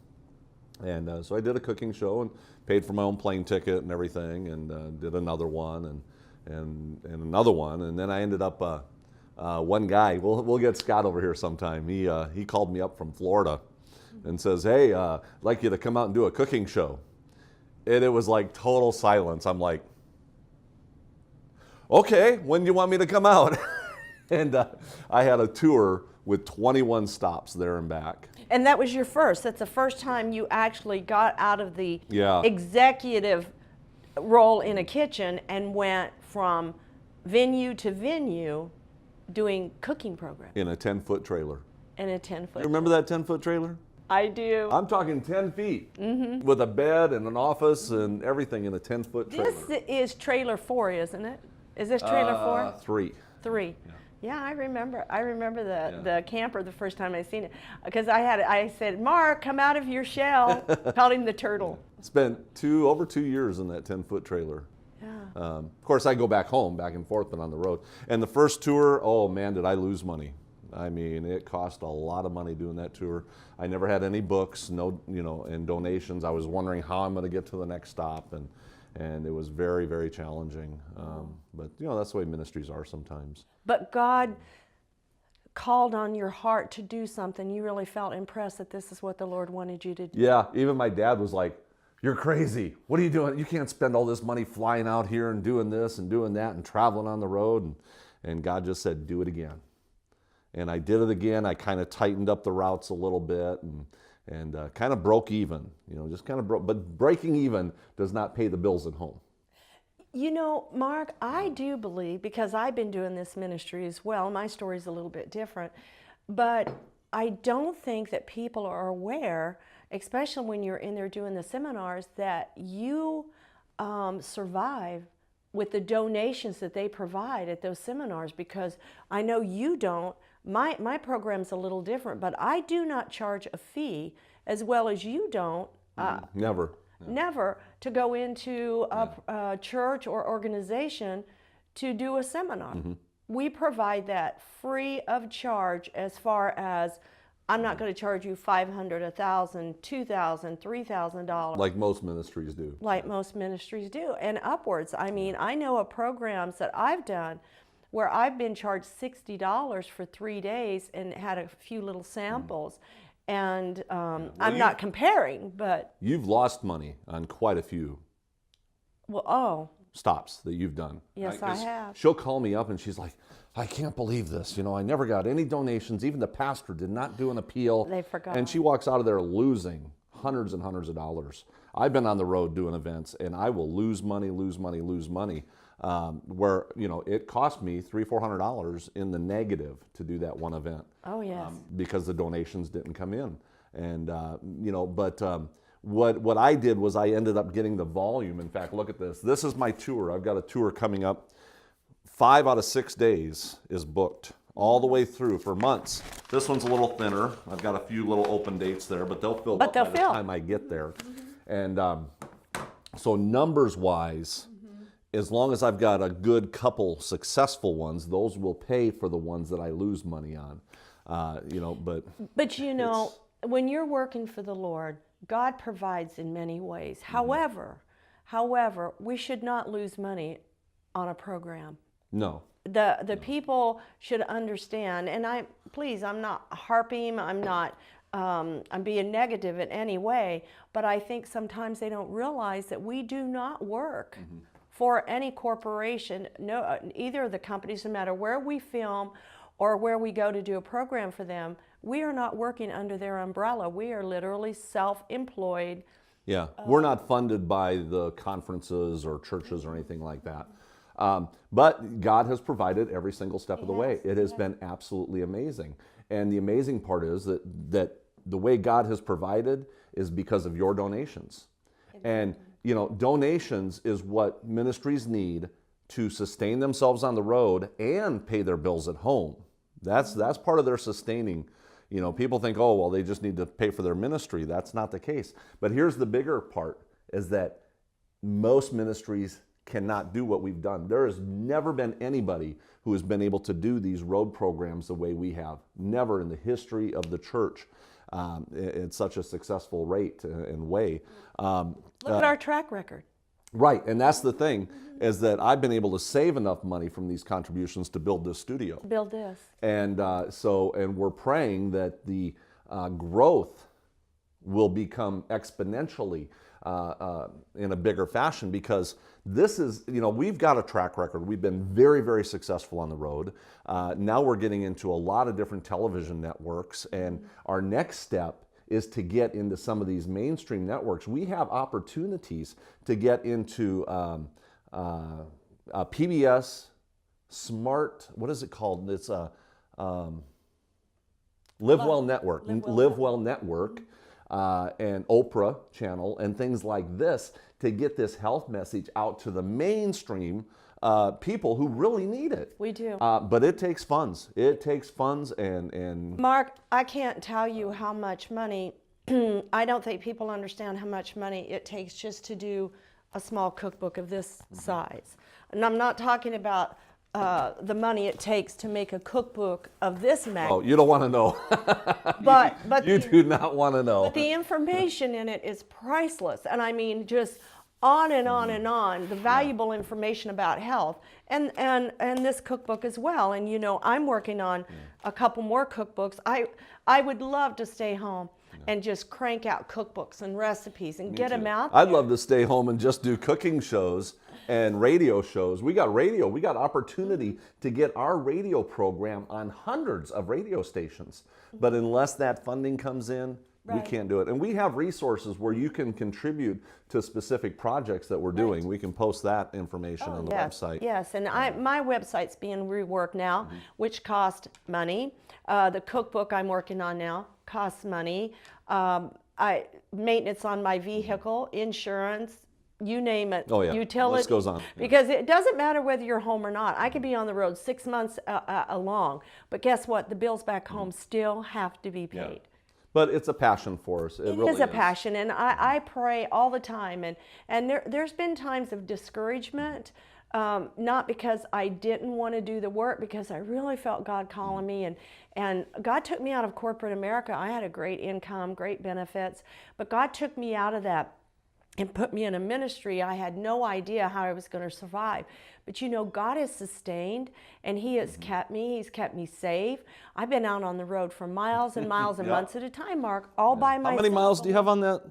And so I did a cooking show and paid for my own plane ticket and everything, and did another one and another one, and then I ended up one guy. We'll get Scott over here sometime. He called me up from Florida and says, "Hey, I'd like you to come out and do a cooking show." And it was like total silence. I'm like, "Okay, when do you want me to come out?" And I had a tour with 21 stops there and back. And that was your first. That's the first time you actually got out of the Yeah. executive role in a kitchen and went from venue to venue doing cooking programs In a 10-foot trailer. in a 10-foot. You remember that 10-foot trailer? I do. I'm talking 10 feet with a bed and an office and everything in a 10-foot trailer. This is trailer 4, isn't it? Is this trailer 4? 3. 3. Yeah, I remember. I remember the camper the first time I seen it, because I said, "Mark, come out of your shell." Called him the turtle. Spent over 2 years in that 10-foot trailer. Yeah. Of course, I go back home, back and forth, but on the road. And the first tour, oh man, did I lose money. I mean, it cost a lot of money doing that tour. I never had any books, and donations. I was wondering how I'm going to get to the next stop, and it was very, very challenging. But that's the way ministries are sometimes. But God called on your heart to do something. You really felt impressed that this is what the Lord wanted you to do. Yeah, even my dad was like, "You're crazy. What are you doing? You can't spend all this money flying out here and doing this and doing that and traveling on the road." And God just said, "Do it again." And I did it again. I kind of tightened up the routes a little bit and kind of broke even. Just kind of broke. But breaking even does not pay the bills at home. Mark, I do believe, because I've been doing this ministry as well, my story's a little bit different, but I don't think that people are aware, especially when you're in there doing the seminars, that you survive with the donations that they provide at those seminars, because I know you don't. My program's a little different, but I do not charge a fee, as well as you don't. Never. Never to go into a church or organization to do a seminar. We provide that free of charge, as far as I'm not going to charge you $500, $1,000, $2,000, $3,000. Like most ministries do. Like most ministries do, and upwards. I mean, I know of programs that I've done where I've been charged $60 for 3 days and had a few little samples. And I'm not comparing, but... You've lost money on quite a few stops that you've done. Yes, I have. She'll call me up and she's like, "I can't believe this. I never got any donations. Even the pastor did not do an appeal." They forgot. And she walks out of there losing hundreds and hundreds of dollars. I've been on the road doing events, and I will lose money, where, it cost me $300-400 in the negative to do that one event. Oh, yes. Because the donations didn't come in. And, but what I did was I ended up getting the volume. In fact, look at this. This is my tour. I've got a tour coming up. 5 out of 6 days is booked all the way through for months. This one's a little thinner. I've got a few little open dates there, but they'll fill up by the time I get there. And so numbers-wise, as long as I've got a good couple successful ones, those will pay for the ones that I lose money on. But when you're working for the Lord, God provides in many ways. However, we should not lose money on a program. No. The people should understand, and I'm not harping, I'm being negative in any way, but I think sometimes they don't realize that we do not work for any corporation, either of the companies, no matter where we film or where we go to do a program for them. We are not working under their umbrella. We are literally self-employed. Yeah, we're not funded by the conferences or churches or anything like that. But God has provided every single step of the way. It has been absolutely amazing. And the amazing part is that the way God has provided is because of your donations. And, donations is what ministries need to sustain themselves on the road and pay their bills at home. That's part of their sustaining. You know, people think, oh, well, they just need to pay for their ministry. That's not the case. But here's the bigger part, is that most ministries cannot do what we've done. There has never been anybody who has been able to do these road programs the way we have. Never in the history of the church in such a successful rate and way. Look at our track record. Right, and that's the thing, is that I've been able to save enough money from these contributions to build this studio. Build this. And and we're praying that the growth will become exponentially in a bigger fashion, because this is, you know, we've got a track record. We've been very, very successful on the road. Now we're getting into a lot of different television networks, and our next step is to get into some of these mainstream networks. We have opportunities to get into PBS, Smart, what is it called? It's Live Well Network, Live Well Network, and Oprah channel and things like this, to get this health message out to the mainstream people who really need it. We do. But it takes funds. It takes funds and Mark, I can't tell you how much money, I don't think people understand how much money it takes just to do a small cookbook of this size. And I'm not talking about the money it takes to make a cookbook of this magnitude. Oh, you don't want to know. But you do not want to know. But the information in it is priceless. And I mean, just on and on and on, the valuable information about health, and this cookbook as well. And you know, I'm working on a couple more cookbooks. I would love to stay home and just crank out cookbooks and recipes and get them out there. I'd love to stay home and just do cooking shows and radio shows. We got radio. We got opportunity to get our radio program on hundreds of radio stations. But unless that funding comes in, we can't do it. And we have resources where you can contribute to specific projects that we're doing. We can post that information on the website. Yes, and my website's being reworked now, which cost money. The cookbook I'm working on now costs money. Maintenance on my vehicle, insurance, you name it. Oh yeah, utility. This goes on. Because it doesn't matter whether you're home or not. I could be on the road 6 months along, but guess what? The bills back home still have to be paid. Yeah. But it's a passion for us. It really is a passion, and I pray all the time. And there's been times of discouragement, not because I didn't want to do the work, because I really felt God calling me. And God took me out of corporate America. I had a great income, great benefits, but God took me out of that and put me in a ministry. I had no idea how I was going to survive. But you know, God has sustained, and He has kept me. He's kept me safe. I've been out on the road for miles and miles and months at a time, Mark, all by myself. How many miles do you have on that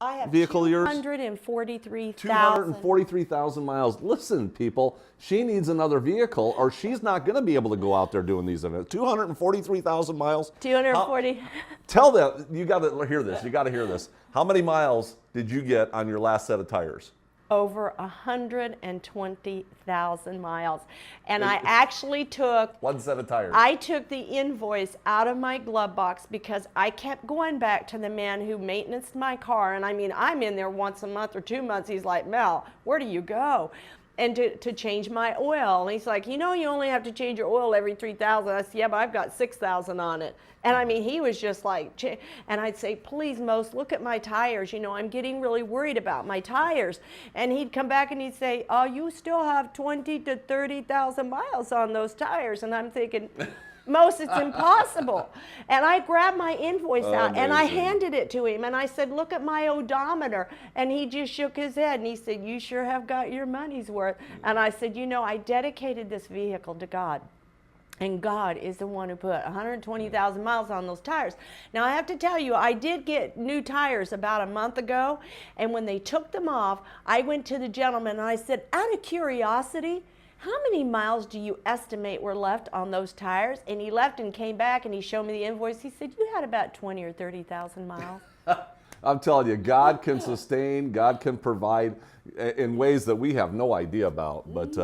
I have vehicle of yours? 243,000. 243,000 miles. Listen, people, she needs another vehicle, or she's not going to be able to go out there doing these events. 243,000 miles. 240. Tell them, you got to hear this. You got to hear this. How many miles did you get on your last set of tires? Over 120,000 miles. And I actually took one set of tires. I took the invoice out of my glove box because I kept going back to the man who maintained my car. And I mean, I'm in there once a month or 2 months. He's like, Mel, where do you go? And to change my oil. And he's like, you know, you only have to change your oil every 3,000. I said, yeah, but I've got 6,000 on it. And I mean, he was just like, and I'd say, please, Most, look at my tires. You know, I'm getting really worried about my tires. And he'd come back and he'd say, oh, you still have 20 to 30,000 miles on those tires. And I'm thinking, Most, it's impossible. And I grabbed my invoice out and I handed it to him. And I said, look at my odometer. And he just shook his head and he said, you sure have got your money's worth. And I said, you know, I dedicated this vehicle to God. And God is the one who put 120,000 miles on those tires. Now, I have to tell you, I did get new tires about a month ago. And when they took them off, I went to the gentleman and I said, out of curiosity, how many miles do you estimate were left on those tires? And he left and came back and he showed me the invoice. He said, you had about 20 or 30,000 miles. I'm telling you, God can sustain, God can provide in ways that we have no idea about. But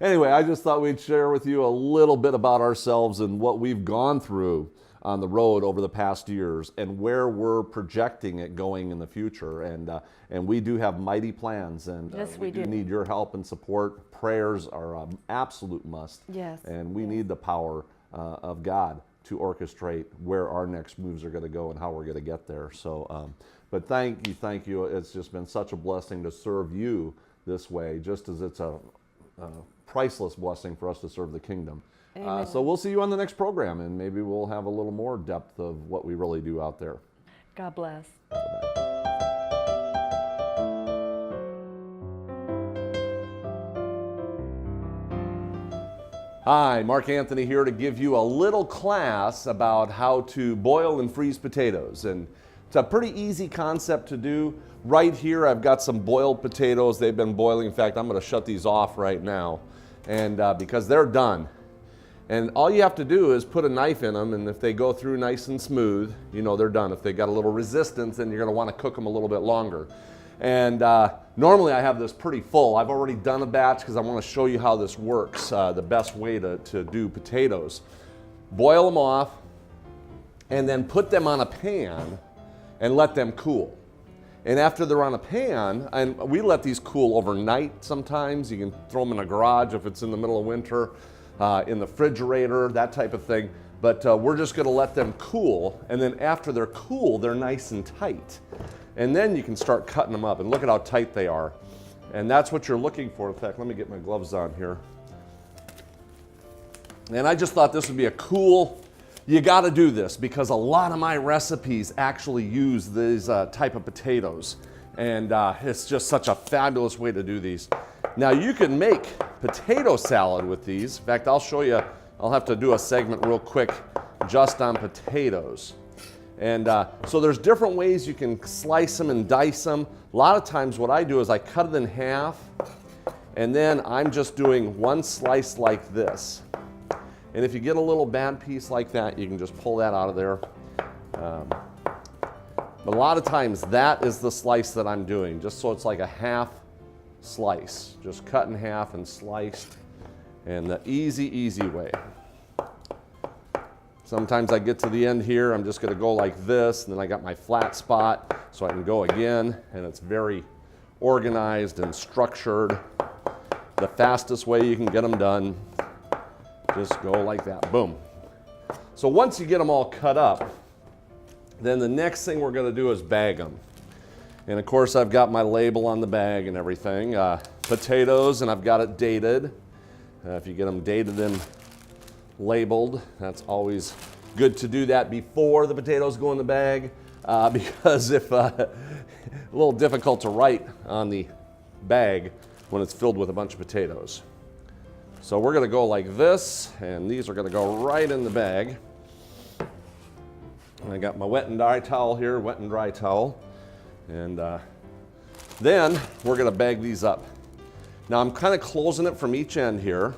anyway, I just thought we'd share with you a little bit about ourselves and what we've gone through on the road over the past years and where we're projecting it going in the future. And we do have mighty plans, and Yes, we we do. need your help and support. Prayers are an absolute must. Yes. And we need the power of God to orchestrate where our next moves are going to go and how we're going to get there. So, but thank you. It's just been such a blessing to serve you this way, just as it's a priceless blessing for us to serve the kingdom. So we'll see you on the next program, and maybe we'll have a little more depth of what we really do out there. God bless. Hi, Mark Anthony here to give you a little class about how to boil and freeze potatoes. And it's a pretty easy concept to do. Right here I've got some boiled potatoes. They've been boiling. In fact, I'm going to shut these off right now, and because they're done. And all you have to do is put a knife in them, and if they go through nice and smooth, you know they're done. If they got a little resistance, then you're going to want to cook them a little bit longer. And normally I have this pretty full. I've already done a batch because I want to show you how this works, the best way to do potatoes. Boil them off and then put them on a pan and let them cool. And after they're on a pan, and we let these cool overnight sometimes. You can throw them in a garage if it's in the middle of winter, in the refrigerator, that type of thing. But we're just going to let them cool, and then after they're cool, they're nice and tight. And then you can start cutting them up, and look at how tight they are. And that's what you're looking for. In fact, let me get my gloves on here. And I just thought this would be a cool, you got to do this because a lot of my recipes actually use these type of potatoes. And it's just such a fabulous way to do these. Now you can make potato salad with these. In fact, I'll show you, I'll have to do a segment real quick just on potatoes. And so there's different ways you can slice them and dice them. A lot of times what I do is I cut it in half, and then I'm just doing one slice like this. And if you get a little bad piece like that, you can just pull that out of there. But a lot of times that is the slice that I'm doing, just so it's like a half slice. Just cut in half and sliced. And the easy way. Sometimes I get to the end here, I'm just going to go like this, and then I got my flat spot, so I can go again, and it's very organized and structured. The fastest way you can get them done, just go like that, boom. So once you get them all cut up, then the next thing we're going to do is bag them. And of course I've got my label on the bag and everything. Potatoes, and I've got it dated. If you get them dated and labeled, that's always good to do that before the potatoes go in the bag, because if a little difficult to write on the bag when it's filled with a bunch of potatoes. So we're going to go like this, and these are going to go right in the bag. And I got my wet and dry towel here, wet and dry towel, and then we're going to bag these up. Now I'm kind of closing it from each end here.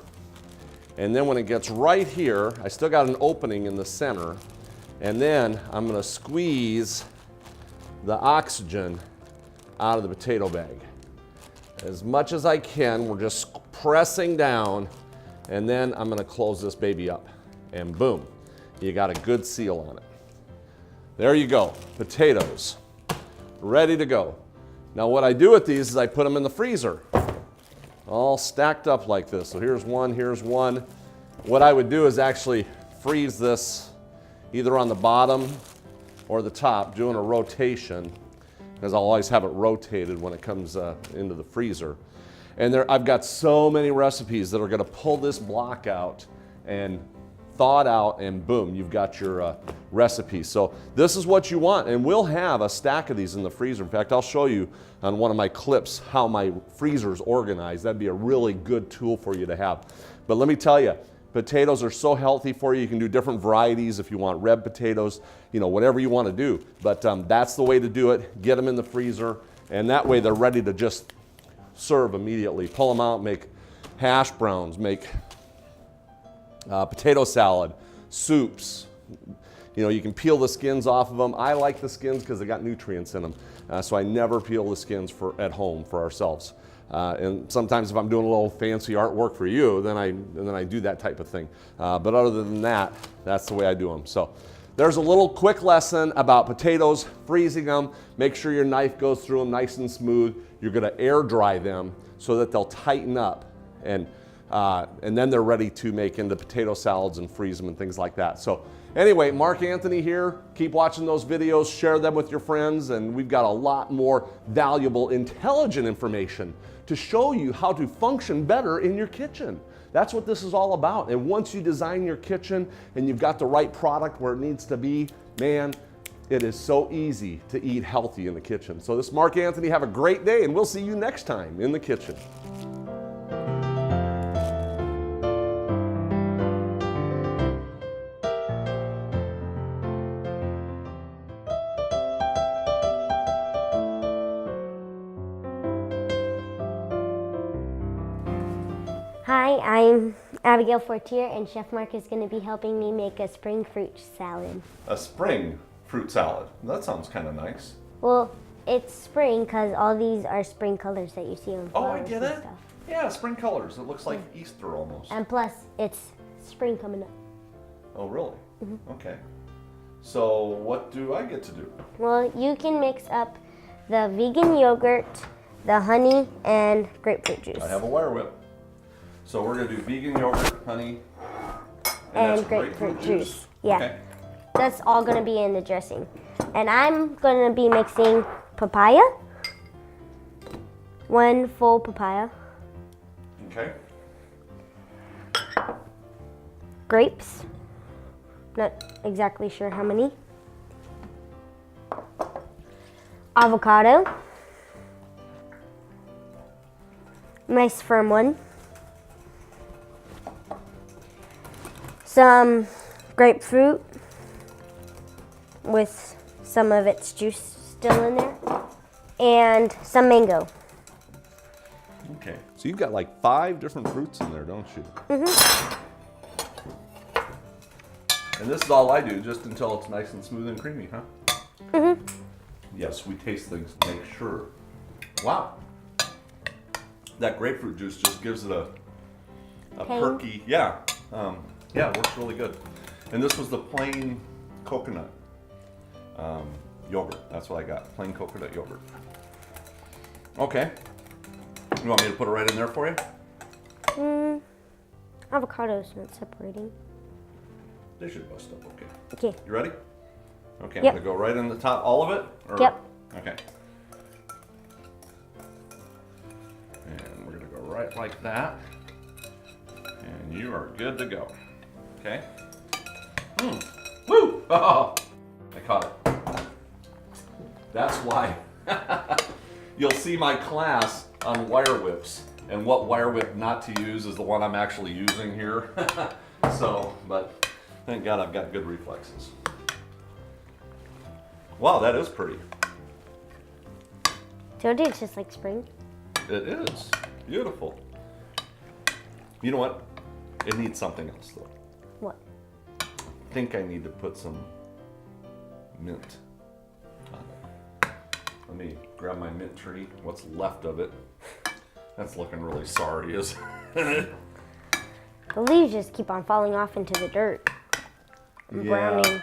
And then when it gets right here, I still got an opening in the center. And then I'm going to squeeze the oxygen out of the potato bag. As much as I can, we're just pressing down. And then I'm going to close this baby up. And boom, you got a good seal on it. There you go, potatoes, ready to go. Now what I do with these is I put them in the freezer. All stacked up like this. So here's one, here's one. What I would do is actually freeze this either on the bottom or the top, doing a rotation, because I'll always have it rotated when it comes into the freezer. And I've got so many recipes that are going to pull this block out and thaw it out, and boom, you've got your recipe. So this is what you want, and we'll have a stack of these in the freezer. In fact, I'll show you on one of my clips how my freezer's organized. That'd be a really good tool for you to have. But let me tell you, potatoes are so healthy for you. You can do different varieties if you want red potatoes, you know, whatever you want to do. But that's the way to do it. Get them in the freezer, and that way they're ready to just serve immediately. Pull them out, make hash browns, make potato salad, soups. You know, you can peel the skins off of them. I like the skins because they got nutrients in them. So I never peel the skins at home for ourselves. And sometimes if I'm doing a little fancy artwork for you, then I do that type of thing. But other than that, that's the way I do them. So there's a little quick lesson about potatoes, freezing them. Make sure your knife goes through them nice and smooth. You're gonna air dry them so that they'll tighten up, and then they're ready to make into potato salads and freeze them and things like that. So anyway, Mark Anthony here. Keep watching those videos, share them with your friends, and we've got a lot more valuable, intelligent information to show you how to function better in your kitchen. That's what this is all about. And once you design your kitchen and you've got the right product where it needs to be, man, it is so easy to eat healthy in the kitchen. So this is Mark Anthony. Have a great day, and we'll see you next time in the kitchen. Hi, I'm Abigail Fortier, and Chef Mark is going to be helping me make a spring fruit salad. A spring fruit salad. That sounds kind of nice. Well, it's spring because all these are spring colors that you see on Oh, I flowers get and it. stuff. Yeah, spring colors. It looks like Easter almost. And plus, it's spring coming up. Oh, really? Okay. So what do I get to do? Well, you can mix up the vegan yogurt, the honey, and grapefruit juice. I have a wire whip. So we're gonna do vegan yogurt, honey, And that's grapefruit juice. Yeah. Okay. That's all going to be in the dressing. And I'm going to be mixing papaya, 1 full papaya, Okay. grapes, not exactly sure how many, avocado, nice firm one, some grapefruit with some of its juice still in there, and some mango. Okay. So you've got like 5 different fruits in there, don't you? Mm-hmm. And this is all I do, just until it's nice and smooth and creamy, huh? Mm-hmm. Yes, we taste things to make sure. Wow. That grapefruit juice just gives it a Tang. perky, yeah. Yeah, it works really good. And this was the plain coconut yogurt. That's what I got, plain coconut yogurt. Okay. You want me to put it right in there for you? Avocado's not separating. They should bust up okay. Okay. You ready? Okay, I'm Yep. gonna go right in the top, all of it? Or- Yep. Okay. And we're gonna go right like that. And you are good to go. Okay? Woo! Oh, I caught it. That's why you'll see my class on wire whips, and what wire whip not to use is the one I'm actually using here. So, but thank God I've got good reflexes. Wow, that is pretty. Told you it's just like spring. It is. Beautiful. You know what? It needs something else though. What? I think I need to put some mint on it. Let me grab my mint tree, what's left of it. That's looking really sorry, isn't it? The leaves just keep on falling off into the dirt. And browning.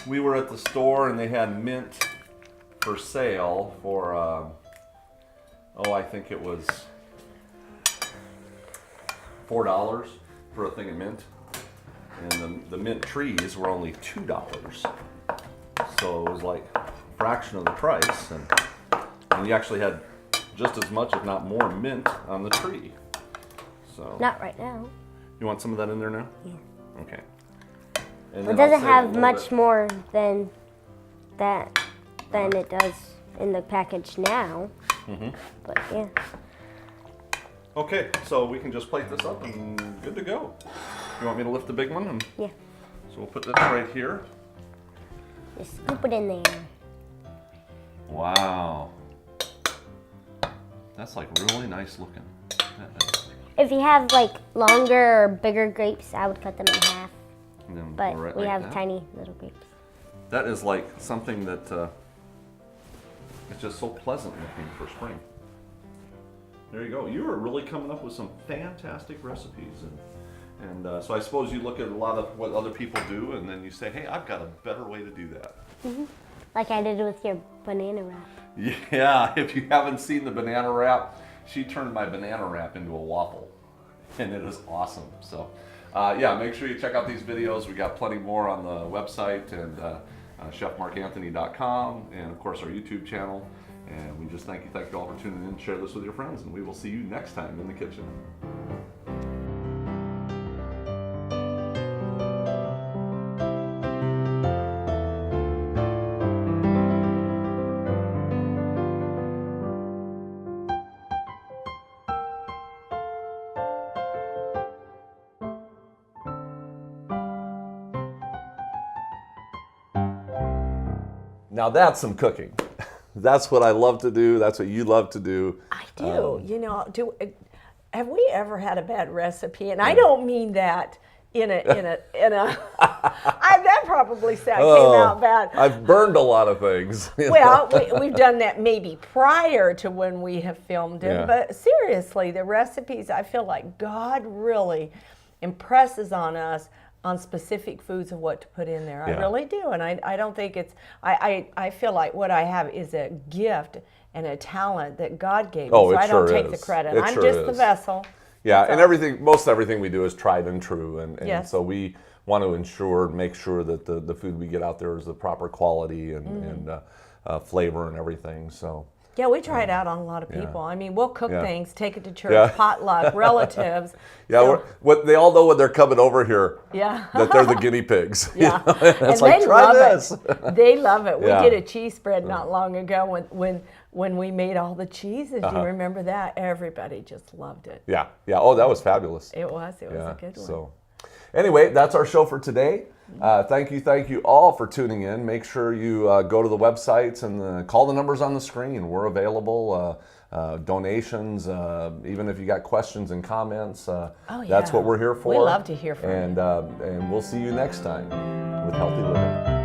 We were at the store and they had mint for sale for, I think it was $4 for a thing of mint. And the mint trees were only $2. So it was like a fraction of the price. And you actually had just as much, if not more, mint on the tree. So Not right now. you want some of that in there now? Yeah. Okay. And It then I'll doesn't save a have little much bit. more than that than it does in the package now. Mm-hmm. But yeah. Okay, so we can just plate this up and good to go. You want me to lift the big one? Yeah. So we'll put this right here. Just scoop it in there. Wow. That's like really nice looking. If you have like longer or bigger grapes, I would cut them in half. And then But go right we like have that. tiny little grapes. That is like something that it's just so pleasant looking for spring. There you go. You are really coming up with some fantastic recipes, And so I suppose you look at a lot of what other people do, and then you say, hey, I've got a better way to do that. Like I did with your banana wrap. Yeah, if you haven't seen the banana wrap, she turned my banana wrap into a waffle, and it is awesome. So, yeah, make sure you check out these videos. We got plenty more on the website and chefmarkanthony.com, and of course our YouTube channel. And we just thank you all for tuning in. Share this with your friends, and we will see you next time in the kitchen. Now that's some cooking. That's what I love to do. That's what you love to do. I do. Have we ever had a bad recipe? And I don't mean that in a that probably came out bad. I've burned a lot of things. Well, we've done that maybe prior to when we have filmed it, but seriously, the recipes, I feel like God really impresses on us on specific foods of what to put in there. I really do, and I don't think it's, I feel like what I have is a gift and a talent that God gave me, so I don't take the credit. I'm just the vessel. Yeah, and most everything we do is tried and true, and so we want to make sure that the food we get out there is the proper quality and flavor and everything. So. Yeah, we try it out on a lot of people. I mean, we'll cook things, take it to church, potluck, relatives. Yeah, so, they all know when they're coming over here that they're the guinea pigs. Yeah, it's and like, they try love this. it. They love it. We did a cheese spread not long ago when we made all the cheeses. Do you remember that? Everybody just loved it. Yeah. Oh, that was fabulous. It was a good one. So, anyway, that's our show for today. Thank you all for tuning in. Make sure you go to the websites and call the numbers on the screen. We're available. Donations, even if you got questions and comments, that's what we're here for. We love to hear from you. And we'll see you next time with Healthy Living.